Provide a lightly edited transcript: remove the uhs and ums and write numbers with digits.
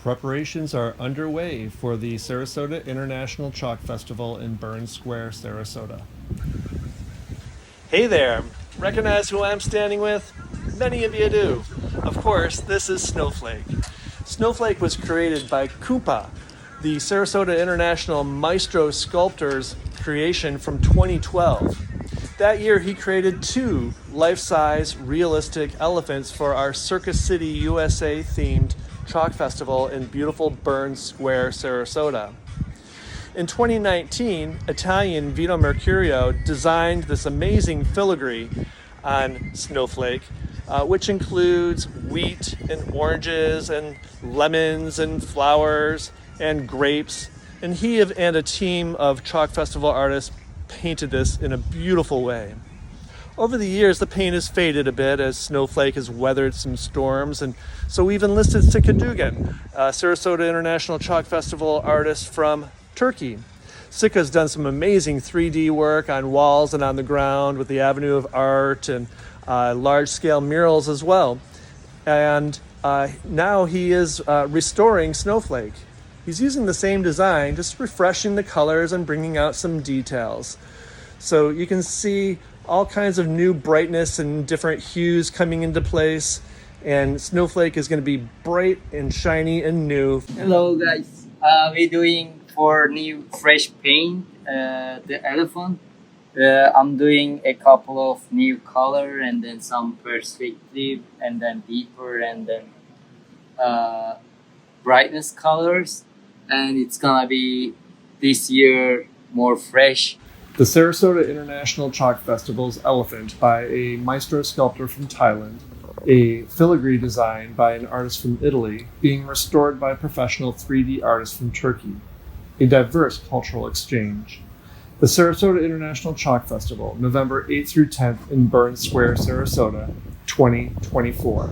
Preparations are underway for the Sarasota International Chalk Festival in Burns Square, Sarasota. Hey there! Recognize who I'm standing with? Many of you do. Of course, this is Snowflake. Snowflake was created by Kumpa, the Sarasota International Maestro Sculptor's creation from 2012. That year, he created 2 life-size, realistic elephants for our Circus City, USA themed chalk festival in beautiful Burns Square, Sarasota. In 2019, Italian Vito designed this amazing filigree on Snowflake, which includes wheat and oranges and lemons and flowers and grapes. And he and a team of chalk festival artists painted this in a beautiful way. Over the years, the paint has faded a bit as Snowflake has weathered some storms, and so we've enlisted Sitki, a Sarasota International Chalk Festival artist from Turkey. Sitki's done some amazing 3D work on walls and on the ground with the Avenue of Art and large-scale murals as well. And now he is restoring Snowflake. He's using the same design, just refreshing the colors and bringing out some details. So you can see all kinds of new brightness and different hues coming into place. And Snowflake is going to be bright and shiny and new. Hello guys, we're doing for new fresh paint, the elephant. I'm doing a couple of new color and then some perspective and then deeper and then brightness colors. And it's gonna be this year more fresh. The Sarasota International Chalk Festival's elephant by a maestro sculptor from Thailand, a filigree design by an artist from Italy, being restored by a professional 3D artist from Turkey. A diverse cultural exchange. The Sarasota International Chalk Festival, November 8th through 10th in Burns Square, Sarasota, 2024.